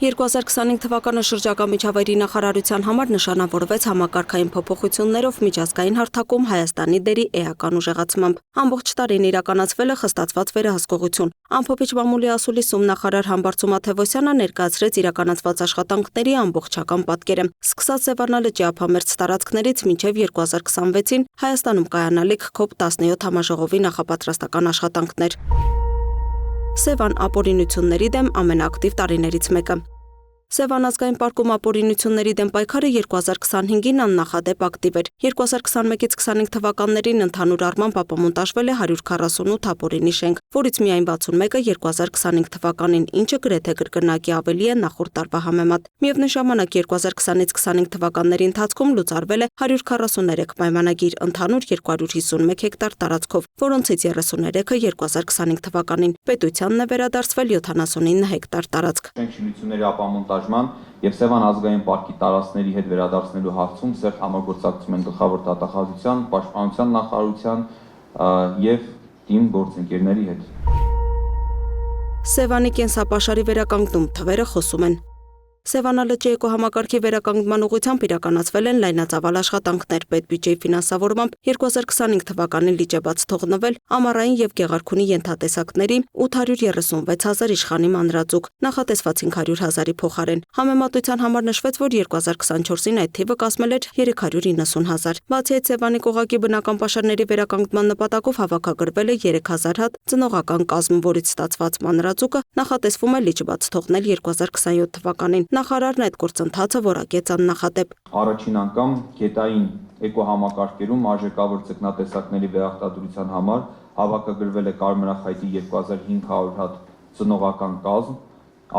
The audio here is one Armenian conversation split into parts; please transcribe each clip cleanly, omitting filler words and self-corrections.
2025 թվականը շրջակա միջավայրի նախարարության համար նշանավորվեց համակարգային փոփոխություններով միջազգային հարթակում Հայաստանի դերի էական ուժեղացմամբ։ Ամբողջ տարին իրականացվել է խստացված վերահսկողություն։ Ամփոփիչ մամուլի ասուլիսում նախարար Համբարձում Աթևոսյանը ներկայացրեց իրականացված աշխատանքների ամբողջական պատկերը։ Սկսած Սևանալճի ափամերձ տարածքներից մինչև 2026-ին Հայաստանում կայանալիք COP17 համաժողովի նախապատրաստական աշխատանքներ։ Սևան ապօրինությունների դեմ ամենաակտիվ տարիներից մեկը։ Սևան ազգային պարկում ապօրինությունների դեմ պայքարը 2025-ին աննախադեպ ակտիվ էր։ 2021-ից 25 թվականներին ընդհանուր առմամբ ապամոնտաժվել է 148 ապօրինի շենք, որից միայն 61-ը 2025 թվականին, ինչը գրեթե կրկնակի ավելի է նախորդ տարվա համեմատ։ Միևնույն ժամանակ 2020-ից 25 թվականների ընթացքում լուծարվել է 143 պայմանագիր ընդհանուր 251 հեկտար տարածքով, որոնցից 33-ը 2025 թվականին։ Պետությանն է վերադարձվել 79 հեկտար տարածք։ Եվ Սևան ազգային պարկի տարածքների հետ վերադարձնելու հարցում սերտ համագործակցում են գլխավոր դատախազության, պաշտպանության նախարարության եւ թիմ գործընկերների հետ։ Սևանի կենսապաշարի վերականգնում թվերը խոսում են։ Սևանալճի էկոհամակարգի վերականգնման ուղղությամբ իրականացվել են լայնածավալ աշխատանքներ պետբյուջեի ֆինանսավորմամբ 2025 թվականին լիճ է բաց թողնվել ամառային եւ գեղարքունի ենթատեսակների 836,000 իշխանի մանրածուկ, նախատեսված 500,000-ի փոխարեն։ Համեմատության համար նշվեց, որ 2024-ին այդ թիվը կազմել էր 390,000։ Բացի այդ, Սևանի կողակի բնական պաշարների վերականգնման նպատակով հավաքագրվել է 3000 հատ ծնողական կազմ, որից ստացված մանրածուկը նախատեսվում է լիճ բաց թողնել 2027 թվականին։ Նախարարն այդ գործընթացը որակեց աննախադեպ։ Առաջին անգամ գետային էկոհամակարգերում արժեքավոր ձկնատեսակների վերարտադրության համար հավաքագրվել է կարմրախայտի 2500 հատ ծնողական կազմ,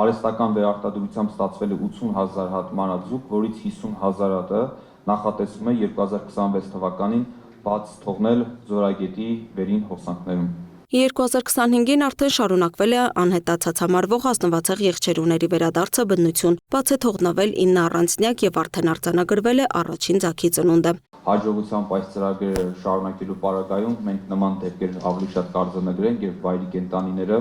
արհեստական վերարտադրությամբ ստացվել է 80,000 հատ մանրածուկ, որից 50,000 հատը նախատեսվում է 2026 թվականին բաց թողնել Ձորագետի վերին հոսանքներում։ 2025-ին արդեն շարունակվել է անհետացած համարվող ազնվացեղ եղջերուների վերադարձը բնություն, բաց է թողնվել 9 առանձնյակ եւ արդեն արձանագրվել է առաջին ձագի ծնունդը։ Հաջողությամբ այս ծրագրերը շարունակելու պարագայում մենք նման դեպքեր ավելի շատ կարձանագրենք եւ վայրի կենդանիները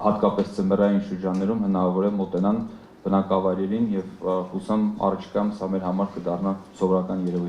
հատկապես ծմբերային շրջաններում հնարավոր է մոտենան բնակավայրերին եւ հուսամ առաջիկայում սա մեր համար կդառնա սովորական երևույթ։